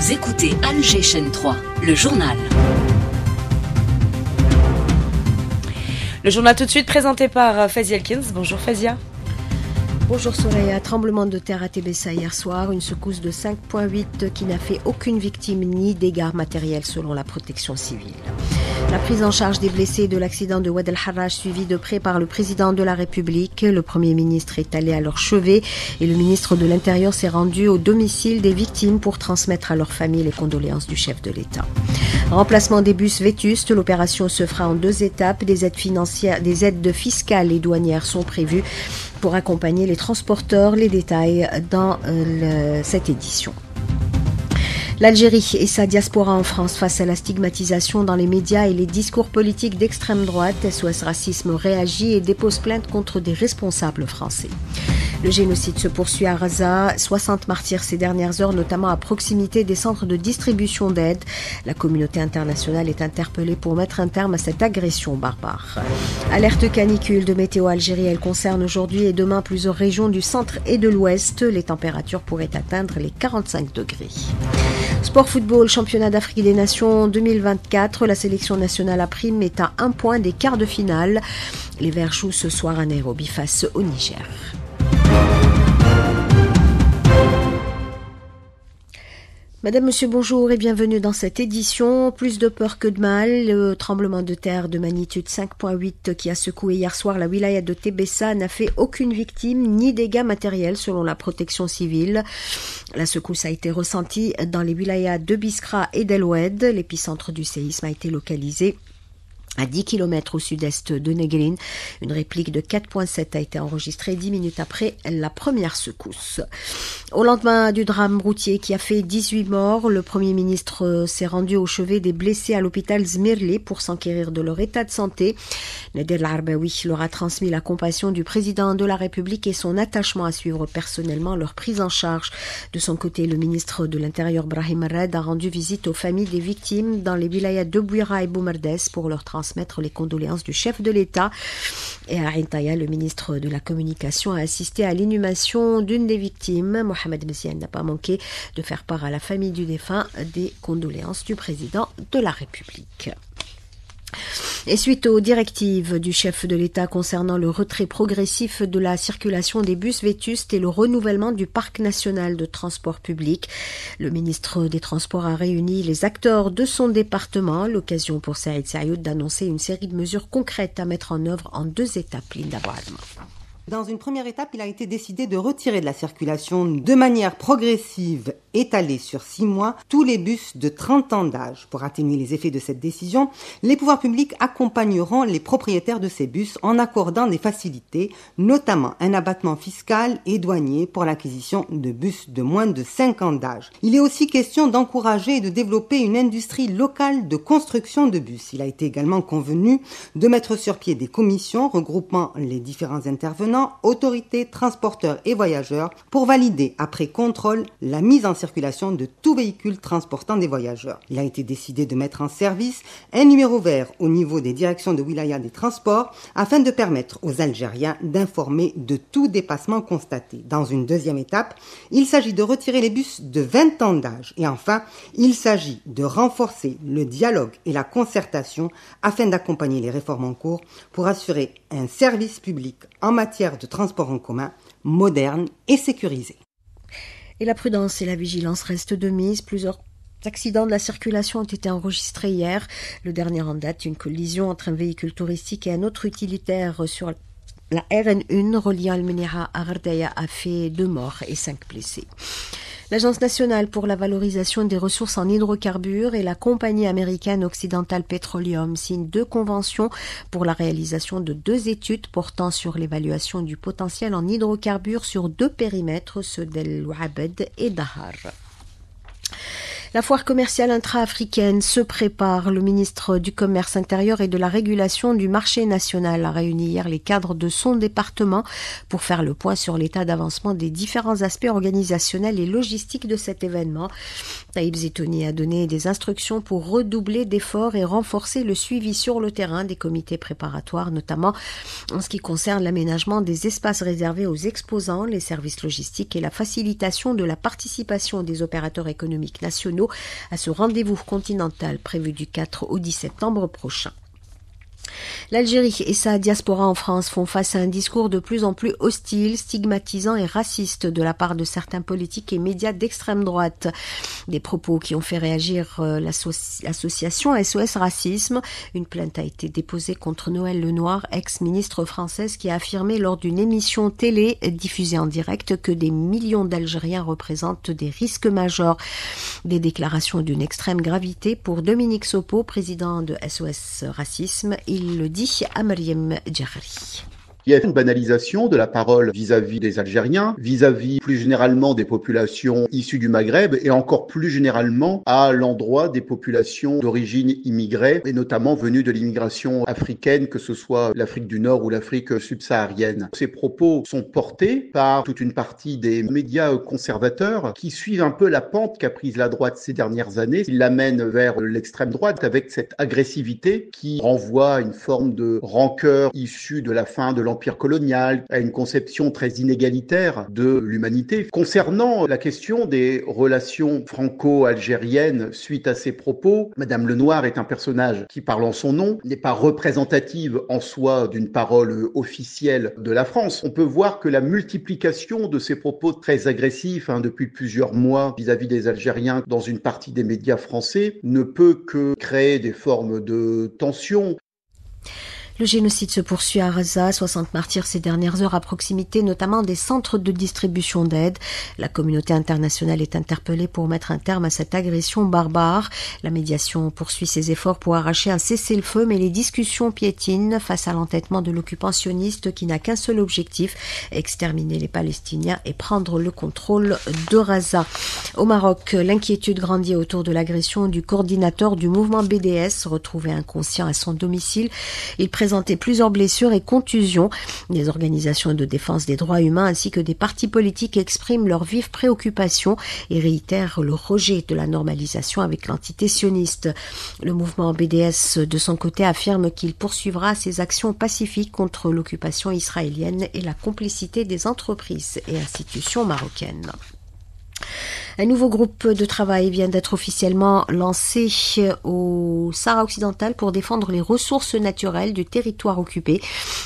Vous écoutez Alger Chaîne 3, le journal. Le journal tout de suite présenté par Fazia Elkins. Bonjour Fazia. Bonjour Soraya, tremblement de terre à Tébessa hier soir, une secousse de 5,8 qui n'a fait aucune victime ni dégâts matériels selon la protection civile. La prise en charge des blessés de l'accident de Oued El Harrach suivie de près par le président de la République. Le Premier ministre est allé à leur chevet et le ministre de l'Intérieur s'est rendu au domicile des victimes pour transmettre à leur famille les condoléances du chef de l'État. Remplacement des bus vétustes, l'opération se fera en 2 étapes. Des aides fiscales et douanières sont prévues pour accompagner les transporteurs. Les détails dans cette édition. L'Algérie et sa diaspora en France face à la stigmatisation dans les médias et les discours politiques d'extrême droite. SOS Racisme réagit et dépose plainte contre des responsables français. Le génocide se poursuit à Gaza, 60 martyrs ces dernières heures, notamment à proximité des centres de distribution d'aide. La communauté internationale est interpellée pour mettre un terme à cette agression barbare. Alerte canicule de Météo Algérie, elle concerne aujourd'hui et demain plusieurs régions du centre et de l'ouest. Les températures pourraient atteindre les 45 degrés. Sport football, championnat d'Afrique des Nations 2024. La sélection nationale à prime est à 1 point des quarts de finale. Les Verts jouent ce soir à Nairobi face au Niger. Madame, monsieur, bonjour et bienvenue dans cette édition. Plus de peur que de mal, le tremblement de terre de magnitude 5,8 qui a secoué hier soir la wilaya de Tébessa n'a fait aucune victime ni dégâts matériels selon la protection civile. La secousse a été ressentie dans les wilayas de Biskra et d'El Oued. L'épicentre du séisme a été localisé à 10 km au sud-est de Negrin. Une réplique de 4,7 a été enregistrée 10 minutes après la première secousse. Au lendemain du drame routier qui a fait 18 morts, le Premier ministre s'est rendu au chevet des blessés à l'hôpital Zmirli pour s'enquérir de leur état de santé. Nader El-Arbaoui leur a transmis la compassion du président de la République et son attachement à suivre personnellement leur prise en charge. De son côté, le ministre de l'Intérieur Brahim Arred a rendu visite aux familles des victimes dans les wilayas de Bouira et Boumerdes pour leur transmettre les condoléances du chef de l'État. Et à Ain Taya, le ministre de la Communication a assisté à l'inhumation d'une des victimes. Mohamed Messiane n'a pas manqué de faire part à la famille du défunt des condoléances du président de la République. Et suite aux directives du chef de l'État concernant le retrait progressif de la circulation des bus vétustes et le renouvellement du parc national de transport public, le ministre des Transports a réuni les acteurs de son département, l'occasion pour Saïd Saïoud d'annoncer une série de mesures concrètes à mettre en œuvre en 2 étapes. Linda Boadma. Dans une première étape, il a été décidé de retirer de la circulation de manière progressive, étalée sur 6 mois, tous les bus de 30 ans d'âge. Pour atténuer les effets de cette décision, les pouvoirs publics accompagneront les propriétaires de ces bus en accordant des facilités, notamment un abattement fiscal et douanier pour l'acquisition de bus de moins de 5 ans d'âge. Il est aussi question d'encourager et de développer une industrie locale de construction de bus. Il a été également convenu de mettre sur pied des commissions regroupant les différents intervenants, autorités, transporteurs et voyageurs pour valider après contrôle la mise en circulation de tout véhicule transportant des voyageurs. Il a été décidé de mettre en service un numéro vert au niveau des directions de wilaya des transports afin de permettre aux Algériens d'informer de tout dépassement constaté. Dans une deuxième étape, il s'agit de retirer les bus de 20 ans d'âge et enfin, il s'agit de renforcer le dialogue et la concertation afin d'accompagner les réformes en cours pour assurer un service public en matière de transport en commun moderne et sécurisé. Et la prudence et la vigilance restent de mise. Plusieurs accidents de la circulation ont été enregistrés hier. Le dernier en date, une collision entre un véhicule touristique et un autre utilitaire sur la RN1 reliant Al-Menira à Ardaya a fait 2 morts et 5 blessés. L'Agence nationale pour la valorisation des ressources en hydrocarbures et la compagnie américaine Occidental Petroleum signent 2 conventions pour la réalisation de 2 études portant sur l'évaluation du potentiel en hydrocarbures sur 2 périmètres, ceux d'El Ouabed et Dahar. La foire commerciale intra-africaine se prépare. Le ministre du Commerce intérieur et de la régulation du marché national a réuni hier les cadres de son département pour faire le point sur l'état d'avancement des différents aspects organisationnels et logistiques de cet événement. Taïb Zetouni a donné des instructions pour redoubler d'efforts et renforcer le suivi sur le terrain des comités préparatoires, notamment en ce qui concerne l'aménagement des espaces réservés aux exposants, les services logistiques et la facilitation de la participation des opérateurs économiques nationaux sociaux à ce rendez-vous continental prévu du 4 au 10 septembre prochain. L'Algérie et sa diaspora en France font face à un discours de plus en plus hostile, stigmatisant et raciste de la part de certains politiques et médias d'extrême droite. Des propos qui ont fait réagir l'association SOS Racisme. Une plainte a été déposée contre Noëlle Lenoir, ex-ministre française, qui a affirmé lors d'une émission télé diffusée en direct que des millions d'Algériens représentent des risques majeurs. Des déclarations d'une extrême gravité pour Dominique Sopo, président de SOS Racisme. Il le dit à Mariam Djahri. Il y a une banalisation de la parole vis-à-vis des Algériens, vis-à-vis plus généralement des populations issues du Maghreb et encore plus généralement à l'endroit des populations d'origine immigrée et notamment venues de l'immigration africaine, que ce soit l'Afrique du Nord ou l'Afrique subsaharienne. Ces propos sont portés par toute une partie des médias conservateurs qui suivent un peu la pente qu'a prise la droite ces dernières années. Ils l'amènent vers l'extrême droite avec cette agressivité qui renvoie à une forme de rancœur issue de la fin de l'Empire colonial, à une conception très inégalitaire de l'humanité. Concernant la question des relations franco-algériennes suite à ces propos, Madame Lenoir est un personnage qui, parlant son nom, n'est pas représentative en soi d'une parole officielle de la France. On peut voir que la multiplication de ces propos très agressifs depuis plusieurs mois vis-à-vis des Algériens dans une partie des médias français ne peut que créer des formes de tension. Le génocide se poursuit à Raza, 60 martyrs ces dernières heures à proximité notamment des centres de distribution d'aide. La communauté internationale est interpellée pour mettre un terme à cette agression barbare. La médiation poursuit ses efforts pour arracher un cessez-le-feu, mais les discussions piétinent face à l'entêtement de l'occupant sioniste qui n'a qu'un seul objectif, exterminer les Palestiniens et prendre le contrôle de Raza. Au Maroc, l'inquiétude grandit autour de l'agression du coordinateur du mouvement BDS, retrouvé inconscient à son domicile. Il présenté plusieurs blessures et contusions. Les organisations de défense des droits humains ainsi que des partis politiques expriment leurs vives préoccupations et réitèrent le rejet de la normalisation avec l'entité sioniste. Le mouvement BDS, de son côté, affirme qu'il poursuivra ses actions pacifiques contre l'occupation israélienne et la complicité des entreprises et institutions marocaines. Un nouveau groupe de travail vient d'être officiellement lancé au Sahara occidental pour défendre les ressources naturelles du territoire occupé.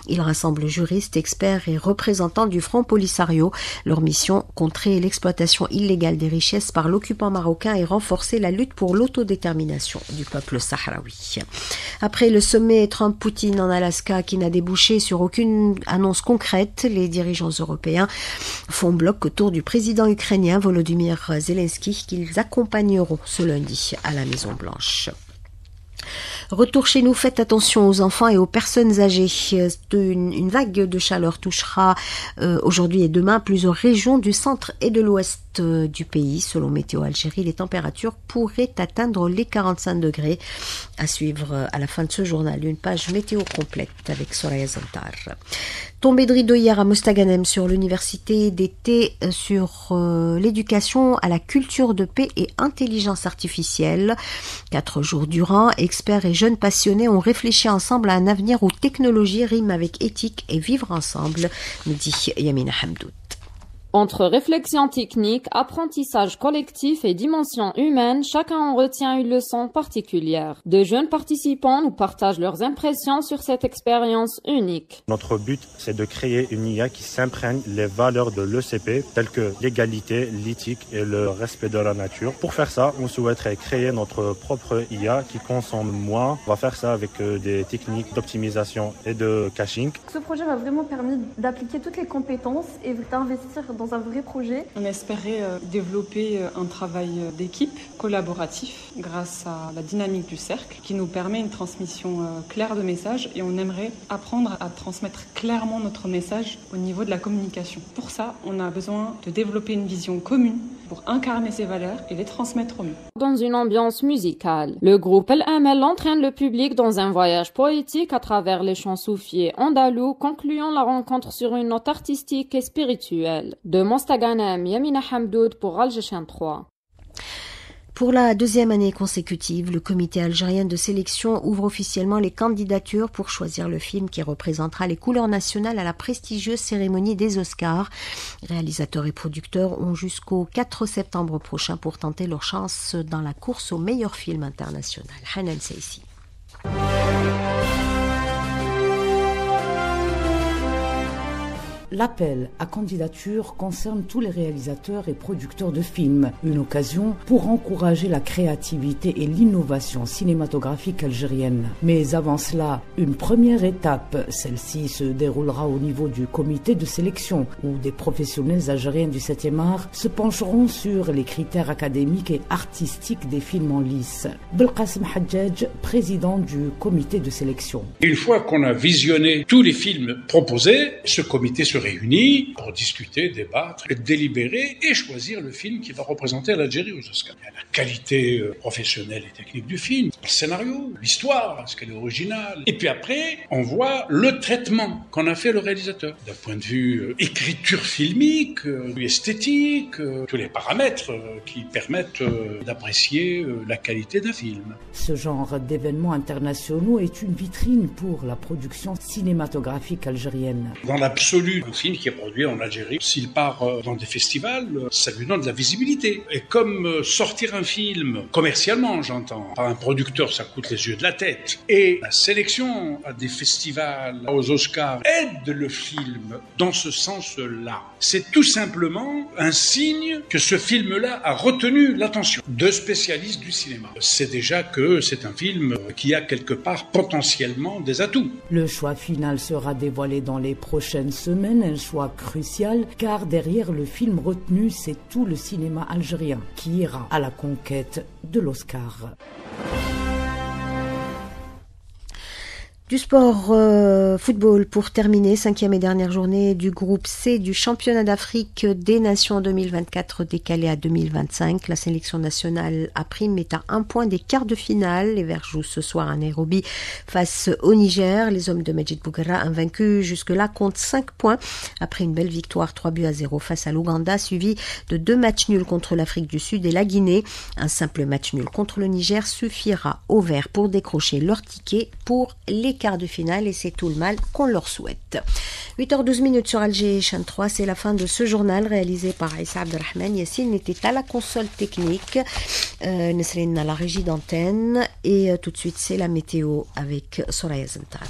Il rassemble juristes, experts et représentants du Front Polisario. Leur mission, contrer l'exploitation illégale des richesses par l'occupant marocain et renforcer la lutte pour l'autodétermination du peuple sahraoui. Après le sommet Trump-Poutine en Alaska qui n'a débouché sur aucune annonce concrète, les dirigeants européens font bloc autour du président ukrainien Volodymyr Zelensky qu'ils accompagneront ce lundi à la Maison-Blanche. Retour chez nous, faites attention aux enfants et aux personnes âgées. Une vague de chaleur touchera aujourd'hui et demain plusieurs régions du centre et de l'ouest du pays. Selon Météo Algérie, les températures pourraient atteindre les 45 degrés. À suivre à la fin de ce journal, une page météo complète avec Soraya Zantar. Tombée de rideau hier à Mostaganem sur l'université d'été sur l'éducation à la culture de paix et intelligence artificielle. 4 jours durant, experts et jeunes passionnés ont réfléchi ensemble à un avenir où technologie rime avec éthique et vivre ensemble, nous dit Yamina Hamdout. Entre réflexion technique, apprentissage collectif et dimension humaine, chacun en retient une leçon particulière. De jeunes participants nous partagent leurs impressions sur cette expérience unique. Notre but, c'est de créer une IA qui s'imprègne les valeurs de l'ECP, telles que l'égalité, l'éthique et le respect de la nature. Pour faire ça, on souhaiterait créer notre propre IA qui consomme moins. On va faire ça avec des techniques d'optimisation et de caching. Ce projet m'a vraiment permis d'appliquer toutes les compétences et d'investir dans un vrai projet. On espérait développer un travail d'équipe collaboratif grâce à la dynamique du cercle qui nous permet une transmission claire de messages et on aimerait apprendre à transmettre clairement notre message au niveau de la communication. Pour ça, on a besoin de développer une vision commune pour incarner ces valeurs et les transmettre au mieux. Dans une ambiance musicale, le groupe El Amel entraîne le public dans un voyage poétique à travers les chants soufis andalous, concluant la rencontre sur une note artistique et spirituelle. De Mostaganem, Yamina Hamdout pour Algéchien 3. Pour la deuxième année consécutive, le comité algérien de sélection ouvre officiellement les candidatures pour choisir le film qui représentera les couleurs nationales à la prestigieuse cérémonie des Oscars. Réalisateurs et producteurs ont jusqu'au 4 septembre prochain pour tenter leur chance dans la course au meilleur film international. Hanan Seissi. L'appel à candidature concerne tous les réalisateurs et producteurs de films, une occasion pour encourager la créativité et l'innovation cinématographique algérienne. Mais avant cela, une première étape, celle-ci se déroulera au niveau du comité de sélection, où des professionnels algériens du 7e art se pencheront sur les critères académiques et artistiques des films en lice. Belkacem Hadjadj, président du comité de sélection. Une fois qu'on a visionné tous les films proposés, ce comité se réunis pour discuter, débattre, délibérer et choisir le film qui va représenter l'Algérie aux Oscars. Il y a la qualité professionnelle et technique du film, le scénario, l'histoire, est-ce qu'elle est originale. Et puis après, on voit le traitement qu'en a fait le réalisateur. D'un point de vue écriture filmique, esthétique, tous les paramètres qui permettent d'apprécier la qualité d'un film. Ce genre d'événements internationaux est une vitrine pour la production cinématographique algérienne. Dans l'absolu, un film qui est produit en Algérie, s'il part dans des festivals, ça lui donne de la visibilité. Et comme sortir un film, commercialement j'entends, par un producteur, ça coûte les yeux de la tête. Et la sélection à des festivals, aux Oscars, aide le film dans ce sens-là. C'est tout simplement un signe que ce film-là a retenu l'attention de spécialistes du cinéma. C'est déjà que c'est un film qui a quelque part potentiellement des atouts. Le choix final sera dévoilé dans les prochaines semaines, un choix crucial car derrière le film retenu, c'est tout le cinéma algérien qui ira à la conquête de l'Oscar. Du sport football pour terminer, 5e et dernière journée du groupe C du championnat d'Afrique des Nations 2024 décalé à 2025. La sélection nationale à prime est à 1 point des quarts de finale. Les Verts jouent ce soir à Nairobi face au Niger. Les hommes de Majid Bouguerra, invaincus jusque-là, comptent 5 points après une belle victoire 3-0 face à l'Ouganda, suivie de 2 matchs nuls contre l'Afrique du Sud et la Guinée. Un simple match nul contre le Niger suffira aux Verts pour décrocher leur ticket pour les quarts de finale et c'est tout le mal qu'on leur souhaite. 8h12 sur Alger Chaîne 3, c'est la fin de ce journal réalisé par Issa Abdelrahman. Yassine était à la console technique, Nesrine à la régie d'antenne et tout de suite c'est la météo avec Soraya Zentar.